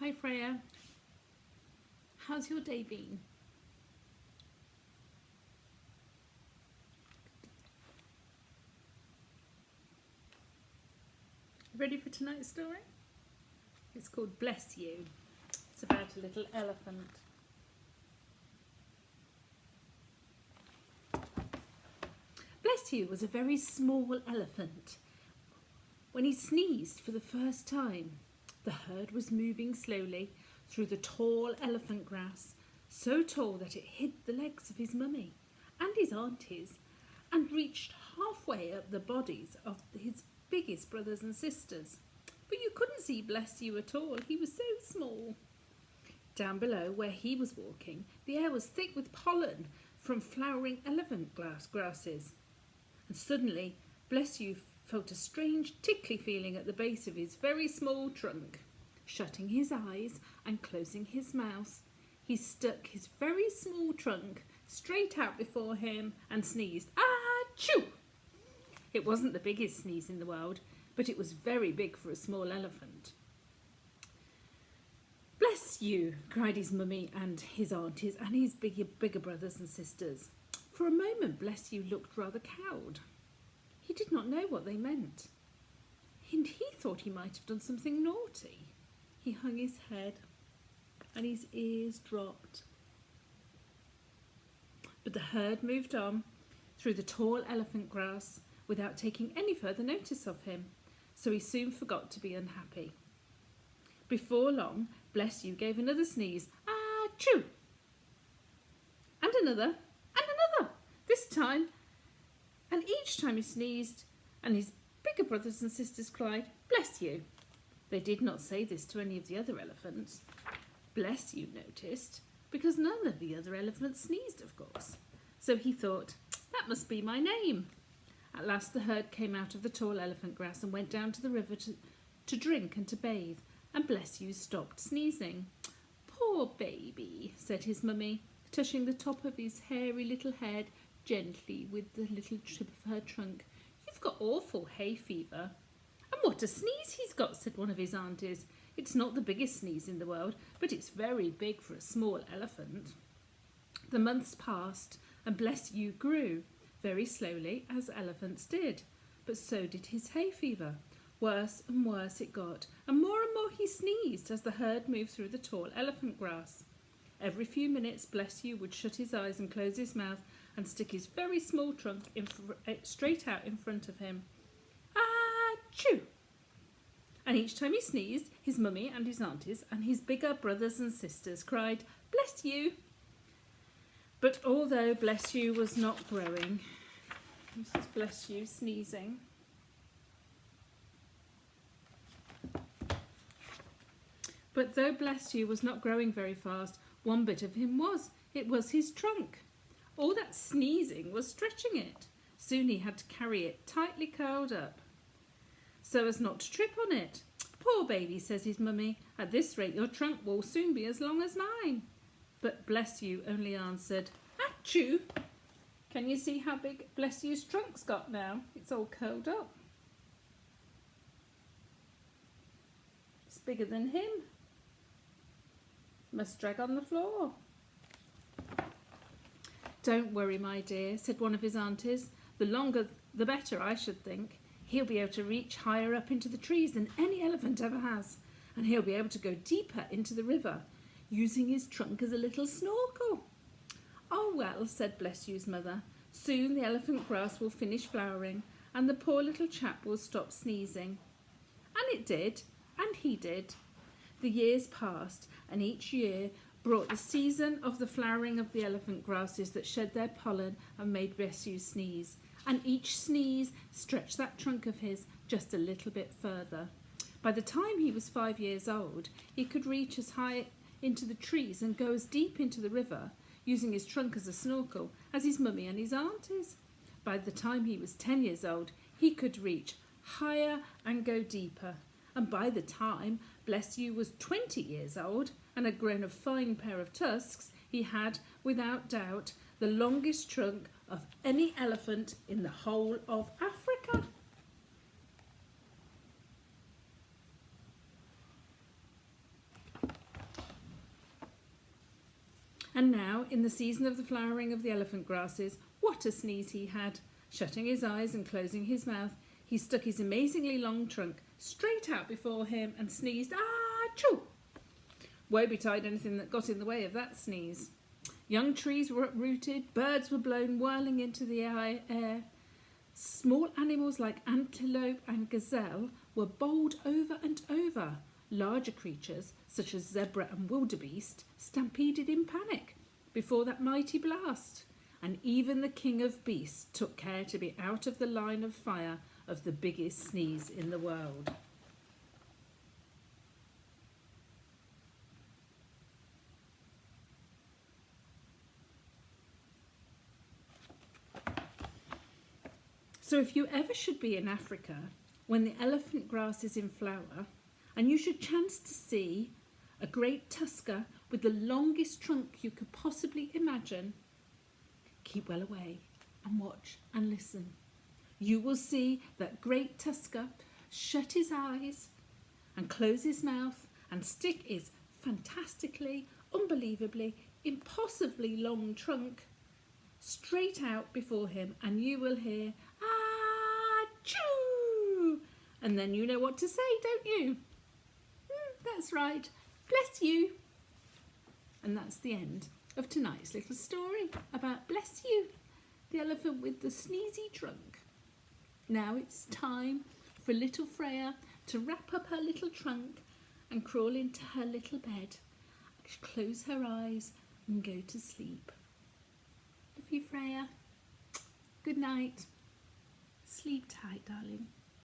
Hi Freya, how's your day been? Ready for tonight's story? It's called Bless You. It's about a little elephant. Bless You was a very small elephant. When he sneezed for the first time, the herd was moving slowly through the tall elephant grass, so tall that it hid the legs of his mummy and his aunties, and reached halfway up the bodies of his biggest brothers and sisters. But you couldn't see Bless You at all, he was so small. Down below, where he was walking, the air was thick with pollen from flowering elephant grasses. And suddenly, Bless You felt a strange tickly feeling at the base of his very small trunk. Shutting his eyes and closing his mouth, he stuck his very small trunk straight out before him and sneezed. Achoo! It wasn't the biggest sneeze in the world, but it was very big for a small elephant. Bless you, cried his mummy and his aunties and his bigger brothers and sisters. For a moment, Bless You looked rather cowed. He did not know what they meant, and he thought he might have done something naughty. He hung his head and his ears dropped. But the herd moved on through the tall elephant grass without taking any further notice of him, so he soon forgot to be unhappy. Before long, Bless You gave another sneeze, achoo, and another, this time, and each time he sneezed, and his bigger brothers and sisters cried, Bless You. They did not say this to any of the other elephants. Bless You noticed, because none of the other elephants sneezed, of course. So he thought, that must be my name. At last the herd came out of the tall elephant grass and went down to the river to drink and to bathe, and Bless You stopped sneezing. Poor baby, said his mummy, touching the top of his hairy little head gently with the little tip of her trunk. You've got awful hay fever. And what a sneeze he's got, said one of his aunties. It's not the biggest sneeze in the world, but it's very big for a small elephant. The months passed, and Bless You grew, very slowly, as elephants did. But so did his hay fever. Worse and worse it got, and more he sneezed as the herd moved through the tall elephant grass. Every few minutes, Bless You would shut his eyes and close his mouth and stick his very small trunk straight out in front of him. Achoo! And each time he sneezed, his mummy and his aunties and his bigger brothers and sisters cried, Bless You! But although Bless You was not growing, this is Bless You sneezing. But though Bless You was not growing very fast, one bit of him was. It was his trunk. All that sneezing was stretching it. Soon he had to carry it tightly curled up, so as not to trip on it. Poor baby, says his mummy. At this rate your trunk will soon be as long as mine. But Bless You only answered, Achoo! Can you see how big Bless You's trunk's got now? It's all curled up. It's bigger than him. Must drag on the floor. Don't worry, my dear, said one of his aunties. The longer the better, I should think. He'll be able to reach higher up into the trees than any elephant ever has, and he'll be able to go deeper into the river, using his trunk as a little snorkel. Oh well, said Bless You's mother, soon the elephant grass will finish flowering, and the poor little chap will stop sneezing. And it did, and he did. The years passed, and each year brought the season of the flowering of the elephant grasses that shed their pollen and made Bless You sneeze. And each sneeze stretched that trunk of his just a little bit further. By the time he was 5 years old, he could reach as high into the trees and go as deep into the river, using his trunk as a snorkel, as his mummy and his aunties. By the time he was 10 years old, he could reach higher and go deeper. And by the time Bless You was 20 years old and had grown a fine pair of tusks, he had, without doubt, the longest trunk of any elephant in the whole of Africa. And now, in the season of the flowering of the elephant grasses, what a sneeze he had! Shutting his eyes and closing his mouth, he stuck his amazingly long trunk straight out before him and sneezed, "Ah-choo!" Woe betide anything that got in the way of that sneeze. Young trees were uprooted, birds were blown whirling into the air. Small animals like antelope and gazelle were bowled over and over. Larger creatures, such as zebra and wildebeest, stampeded in panic before that mighty blast. And even the king of beasts took care to be out of the line of fire of the biggest sneeze in the world. So if you ever should be in Africa when the elephant grass is in flower, and you should chance to see a great tusker with the longest trunk you could possibly imagine, keep well away and watch and listen. You will see that great tusker shut his eyes and close his mouth and stick his fantastically, unbelievably, impossibly long trunk straight out before him, and you will hear, "Ah-choo!" And then you know what to say, don't you? That's right. Bless you. And that's the end of tonight's little story about Bless You, the elephant with the sneezy trunk. Now it's time for little Freya to wrap up her little trunk and crawl into her little bed, close her eyes and go to sleep. Love you, Freya. Good night. Sleep tight, darling.